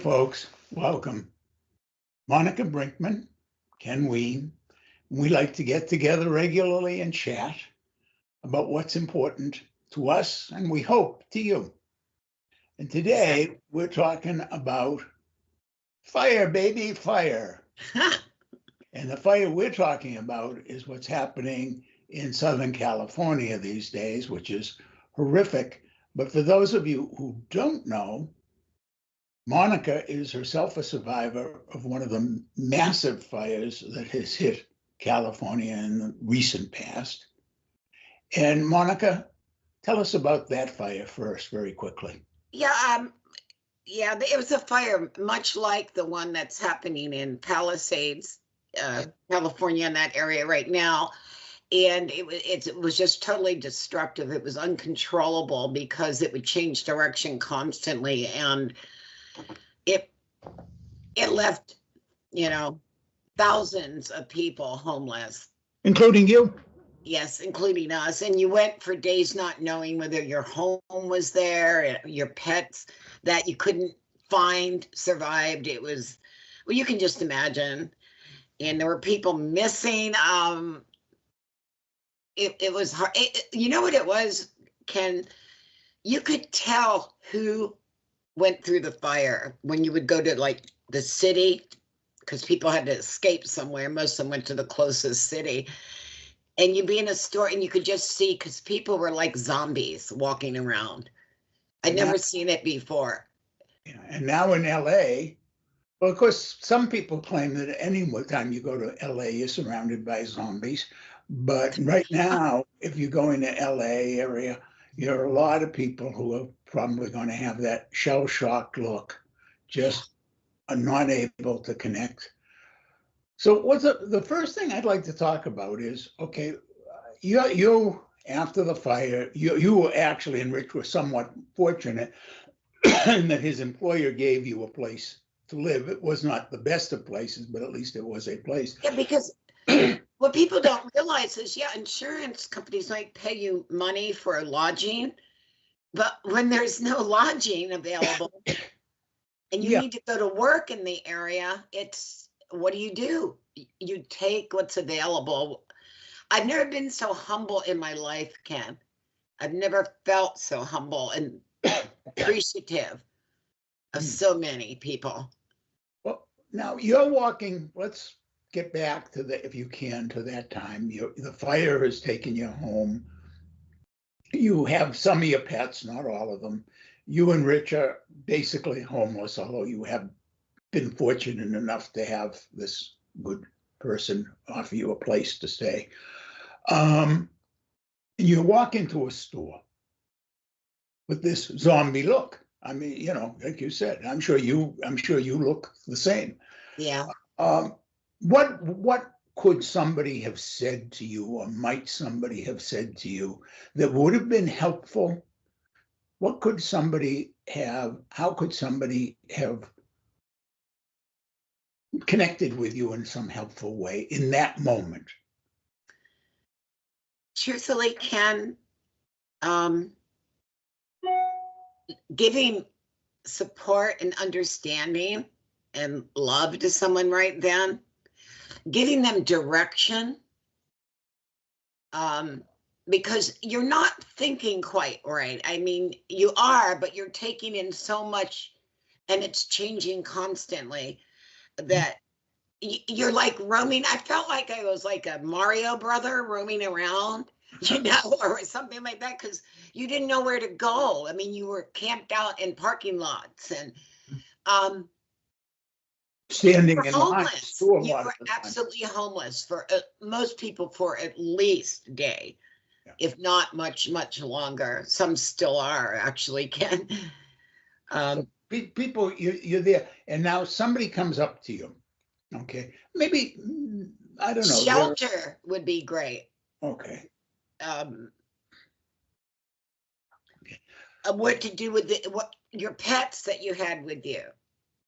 folks. Welcome. Monica Brinkman, Ken Ween. We like to get together regularly and chat about what's important to us and we hope to you. And today we're talking about fire, baby, fire. And the fire we're talking about is what's happening in Southern California these days, which is horrific. But for those of you who don't know, Monica is herself a survivor of one of the massive fires that has hit California in the recent past. And Monica, tell us about that fire first, very quickly. Yeah, it was a fire much like the one that's happening in Palisades, California, in that area right now. And it was just totally destructive. It was uncontrollable because it would change direction constantly, and it left, thousands of people homeless. Including you? Yes, including us. And you went for days not knowing whether your home was there, your pets that you couldn't find survived. It was, well, you can just imagine. And there were people missing. It was hard. You know what it was, Ken? You could tell who went through the fire when you would go to like the city, because people had to escape somewhere. Most of them went to the closest city. And you'd be in a store and you could just see, because people were like zombies walking around. I'd never seen it before. Yeah, and now in LA, well, of course, some people claim that any time you go to LA, you're surrounded by zombies. But right now, if you go into LA area, there are a lot of people who are probably going to have that shell-shocked look, just are not able to connect. So what's the first thing I'd like to talk about is, okay, you after the fire, you were actually, and Rich was somewhat fortunate in that his employer gave you a place to live. It was not the best of places, but at least it was a place. Yeah, because what people don't realize is, insurance companies might pay you money for lodging, but when there's no lodging available and you need to go to work in the area, what do? You take what's available. I've never been so humble in my life, Ken. I've never felt so humble and appreciative of so many people. Well, now you're walking, let's get back to if you can, to that time. The fire has taken you home. You have some of your pets, not all of them. You and Rich are basically homeless, although you have been fortunate enough to have this good person offer you a place to stay. And you walk into a store with this zombie look. I mean, like you said, I'm sure you look the same. Yeah. What could somebody have said to you, or might somebody have said to you that would have been helpful? How could somebody have connected with you in some helpful way in that moment? Truthfully, Ken, giving support and understanding and love to someone right then, giving them direction, because you're not thinking quite right. I mean, you are, but you're taking in so much and it's changing constantly that you're like roaming. I felt like I was like a Mario brother roaming around, or something like that, because you didn't know where to go. I mean, you were camped out in parking lots and standing in line. You were absolutely homeless for most people for at least a day, if not much longer. Some still are, actually, Ken. So people, you're there, and now somebody comes up to you. Okay, maybe, I don't know. Shelter would be great. Okay. What to do with your pets that you had with you?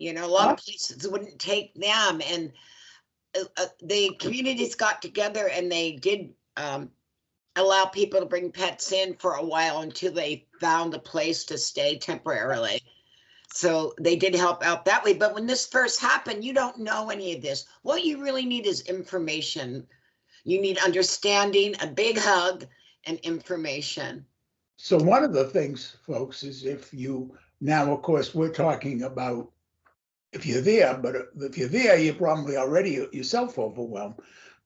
A lot of places wouldn't take them, and the communities got together and they did allow people to bring pets in for a while until they found a place to stay temporarily. So they did help out that way. But when this first happened, you don't know any of this. What you really need is information. You need understanding, a big hug, and information. So one of the things, folks, is if you, now, of course, we're talking about if you're there, but if you're there, you're probably already yourself overwhelmed.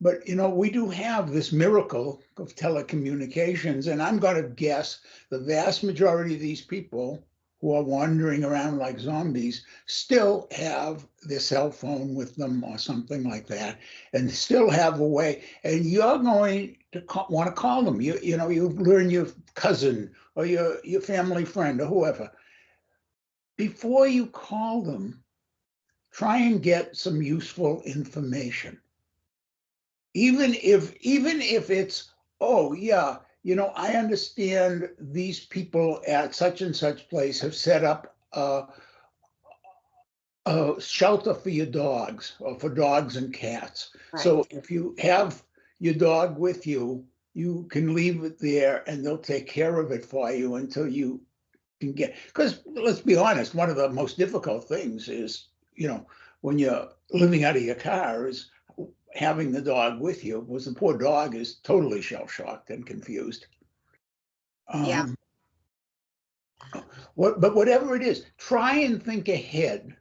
But, you know, we do have this miracle of telecommunications, and I'm going to guess the vast majority of these people who are wandering around like zombies still have their cell phone with them or something like that, and still have a way. And you're going to want to call them. You know, you learn your cousin or your family friend or whoever. Before you call them, try and get some useful information. Even if it's, oh yeah, you know, I understand these people at such and such place have set up a shelter for your dogs or for dogs and cats. Right. So if you have your dog with you, you can leave it there and they'll take care of it for you until you can get, because let's be honest, one of the most difficult things is, you know, when you're living out of your car is having the dog with you, was the poor dog is totally shell-shocked and confused. Yeah. But whatever it is, try and think ahead.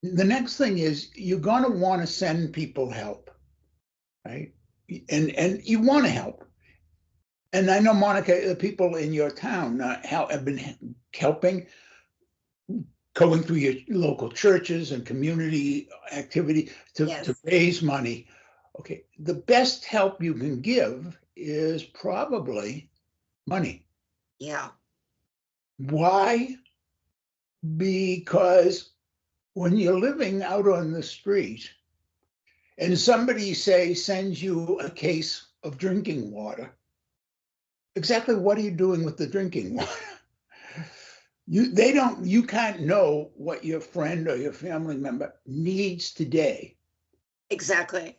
The next thing is you're going to want to send people help, right? And you want to help. And I know, Monica, the people in your town have been helping, going through your local churches and community activity to raise money. Okay, the best help you can give is probably money. Yeah. Why? Because when you're living out on the street and somebody, say, sends you a case of drinking water, exactly what are you doing with the drinking water? You can't know what your friend or your family member needs today. Exactly.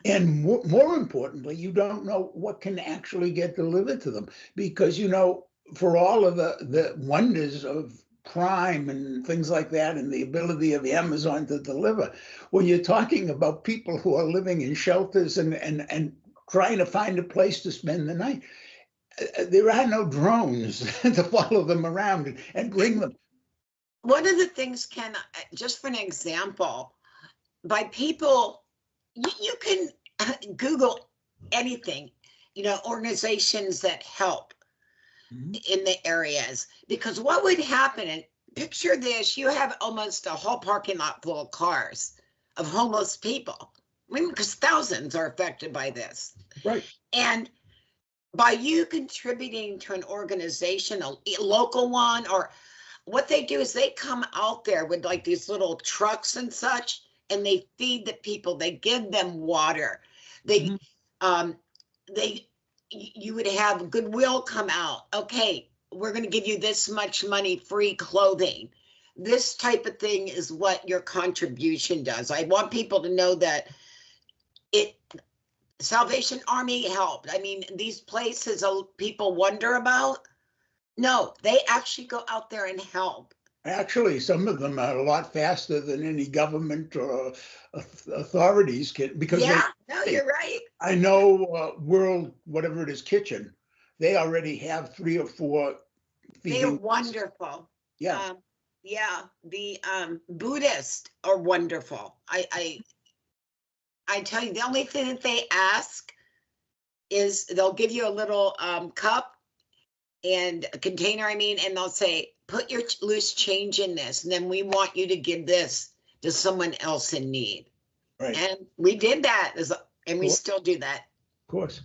And more importantly, you don't know what can actually get delivered to them, because, you know, for all of the wonders of Prime and things like that and the ability of Amazon to deliver, when you're talking about people who are living in shelters and trying to find a place to spend the night, there are no drones to follow them around and bring them. One of the things, Ken, just for an example, by people, you can Google anything, you know, organizations that help in the areas, because what would happen, and picture this, you have almost a whole parking lot full of cars of homeless people. I mean, because thousands are affected by this. Right. And by you contributing to an organization, a local one, or what they do is they come out there with like these little trucks and such, and they feed the people, they give them water. They, you would have Goodwill come out. Okay, we're going to give you this much money, free clothing. This type of thing is what your contribution does. I want people to know that Salvation Army helped. I mean, these places people wonder about. No, they actually go out there and help. Actually, some of them are a lot faster than any government or authorities can, because no, you're right. I know World, whatever it is, Kitchen, they already have 3 or 4 feeding. They're wonderful. Yeah. The Buddhists are wonderful. I tell you, the only thing that they ask is they'll give you a little cup and a container, and they'll say, put your loose change in this, and then we want you to give this to someone else in need. Right. And we did that, and we still do that. Of course.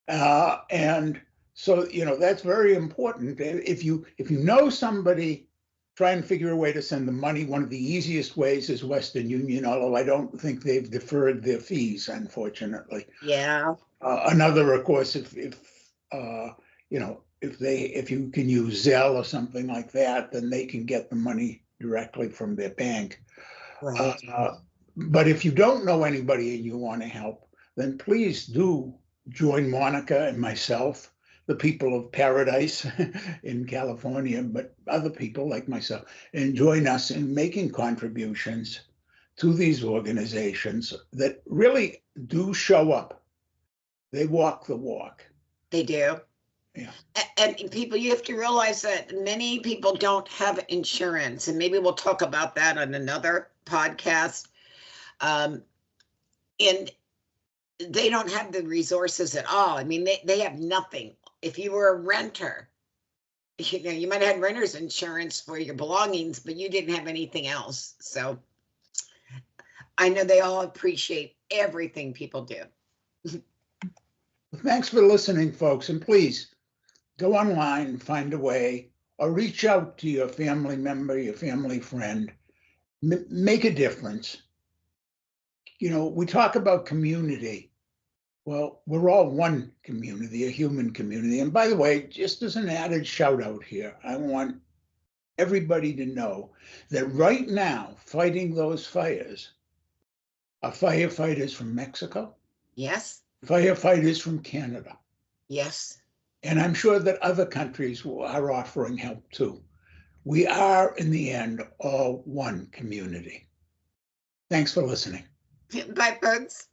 And so, you know, that's very important. If you know somebody, try and figure a way to send them money. One of the easiest ways is Western Union, although I don't think they've deferred their fees, unfortunately. Yeah. Another, of course, if you know, if you can use Zelle or something like that, then they can get the money directly from their bank. Right. But if you don't know anybody and you want to help, then please do join Monica and myself. the people of paradise in California, but other people like myself, and join us in making contributions to these organizations that really do show up. They walk the walk. They do. Yeah. And people, you have to realize that many people don't have insurance, and maybe we'll talk about that on another podcast. And they don't have the resources at all. I mean, they have nothing. If you were a renter, you might have had renter's insurance for your belongings, but you didn't have anything else. So I know they all appreciate everything people do. Thanks for listening, folks. And please go online, find a way, or reach out to your family member, your family friend. Make a difference. We talk about community. Well, we're all one community, a human community. And by the way, just as an added shout out here, I want everybody to know that right now, fighting those fires are firefighters from Mexico. Yes. Firefighters from Canada. Yes. And I'm sure that other countries are offering help too. We are, in the end, all one community. Thanks for listening. Bye, folks.